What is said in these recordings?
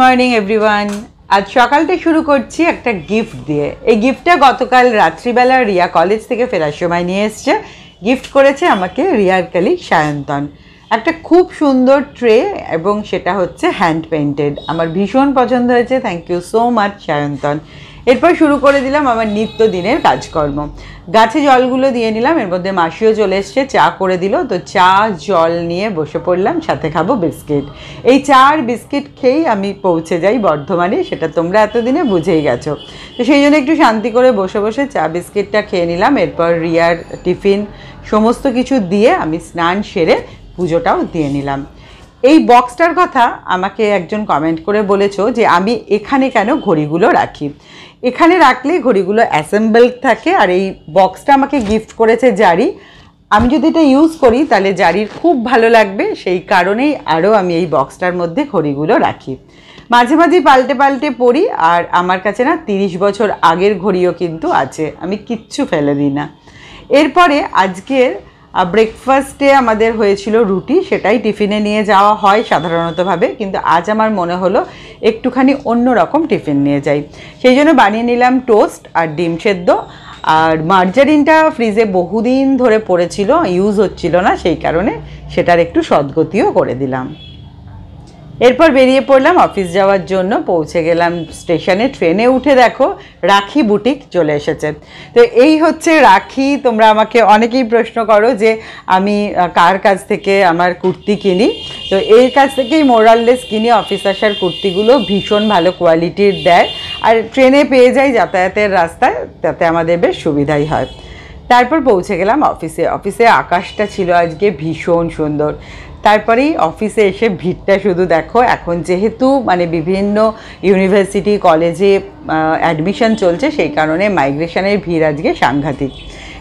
Morning everyone. আজ সকালটা শুরু করছি একটা গিফট দিয়ে। এই গিফটটা গতকাল রাত্রিবেলা রিয়া কলেজ থেকে ফেরার সময় নিয়ে এসছে। গিফট করেছে আমাকে রিয়ার কলিগ সায়ন্তন। একটা খুব সুন্দর ট্রে এবং সেটা হচ্ছে হ্যান্ড পেইন্টেড। আমার ভীষণ পছন্দ হয়েছে। Thank you so much Sayantan. এরপর শুরু করে দিলাম আমার নিত্যদিনের কাজকর্ম। গাছে জলগুলো দিয়ে নিলাম, এর মধ্যে মাসিও চলে এসছে, চা করে দিল। তো চা জল নিয়ে বসে পড়লাম, সাথে খাবো বিস্কিট। এই চা আর বিস্কিট খেয়েই আমি পৌঁছে যাই বর্ধমানে, সেটা তোমরা এতদিনে বুঝেই গেছো। তো সেই জন্য একটু শান্তি করে বসে বসে চা বিস্কিটটা খেয়ে নিলাম। এরপর রিয়ার টিফিন সমস্ত কিছু দিয়ে আমি স্নান সেরে পুজোটাও দিয়ে নিলাম। এই বক্সটার কথা আমাকে একজন কমেন্ট করে বলেছো যে আমি এখানে কেন ঘড়িগুলো রাখি। এখানে রাখলে ঘড়িগুলো অ্যাসেম্বল থাকে। আর এই বক্সটা আমাকে গিফট করেছে জারি। আমি যদি এটা ইউজ করি তাহলে জারির খুব ভালো লাগবে, সেই কারণেই আরও আমি এই বক্সটার মধ্যে ঘড়িগুলো রাখি। মাঝে মাঝে পাল্টে পাল্টে পরি। আর আমার কাছে না 30 বছর আগের ঘড়িও কিন্তু আছে, আমি কিচ্ছু ফেলে দিই না। এরপরে আজকের ব্রেকফাস্টে আমাদের হয়েছিল রুটি, সেটাই টিফিনে নিয়ে যাওয়া হয় সাধারণতভাবে, কিন্তু আজ আমার মনে হলো একটুখানি অন্য রকম টিফিন নিয়ে যাই। সেই জন্য বানিয়ে নিলাম টোস্ট আর ডিম সেদ্ধ। আর মার্জারিনটা ফ্রিজে বহুদিন ধরে পড়েছিল, ইউজ হচ্ছিল না, সেই কারণে সেটার একটু সদ্গতিও করে দিলাম। এরপর বেরিয়ে পড়লাম অফিস যাওয়ার জন্য। পৌঁছে গেলাম স্টেশনে। ট্রেনে উঠে দেখো রাখি বুটিক চলে এসেছে। তো এই হচ্ছে রাখি। তোমরা আমাকে অনেকেই প্রশ্ন করো যে আমি কার কাছ থেকে আমার কুর্তি কিনি। তো এর কাছ থেকেই মোরাললেস কিনি। অফিস আসার কুর্তিগুলো ভীষণ ভালো কোয়ালিটির দেয়, আর ট্রেনে পেয়ে যাই যাতায়াতের রাস্তায়, তাতে আমাদের বেশ সুবিধাই হয়। তারপর পৌঁছে গেলাম অফিসে আকাশটা ছিল আজকে ভীষণ সুন্দর। তারপরেই অফিসে এসে ভিড়টা শুধু দেখো। এখন যেহেতু বিভিন্ন ইউনিভার্সিটি কলেজে অ্যাডমিশন চলছে, সেই কারণে মাইগ্রেশনের ভিড় আজকে সাংঘাতিক।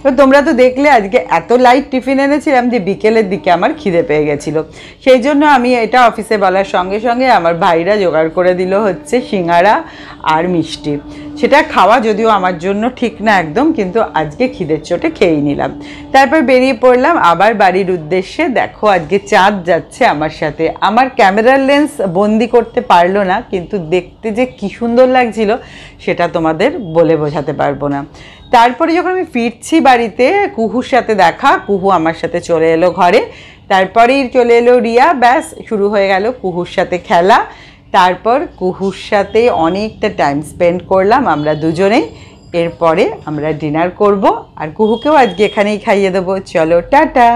এবার তোমরা তো দেখলে আজকে এত লাইট টিফিন এনেছিলাম যে বিকেলের দিকে আমার খিদে পেয়ে গেছিলো। সেই জন্য আমি এটা অফিসে বলার সঙ্গে সঙ্গে আমার ভাইরা জোগাড় করে দিল হচ্ছে সিঙ্গারা আর মিষ্টি। সেটা খাওয়া যদিও আমার জন্য ঠিক না একদম, কিন্তু আজকে খিদের চোটে খেয়েই নিলাম। তারপর বেরিয়ে পড়লাম আবার বাড়ির উদ্দেশ্যে। দেখো আজকে চাঁদ যাচ্ছে আমার সাথে। আমার ক্যামেরার লেন্স বন্দি করতে পারলো না, কিন্তু দেখতে যে কী সুন্দর লাগছিল সেটা তোমাদের বলে বোঝাতে পারবো না। তারপরে যখন আমি ফিরছি বাড়িতে, কুহুর সাথে দেখা। কুহু আমার সাথে চলে এলো ঘরে। তারপরেই চলে এলো রিয়া। ব্যাস শুরু হয়ে গেল কুহুর সাথে খেলা। তারপর কুহুর সাথে অনেকটা টাইম স্পেন্ড করলাম আমরা দুজনেই। এরপরে আমরা ডিনার করব, আর কুহুকেও আজকে এখানেই খাইয়ে দেবো। চলো টাটা।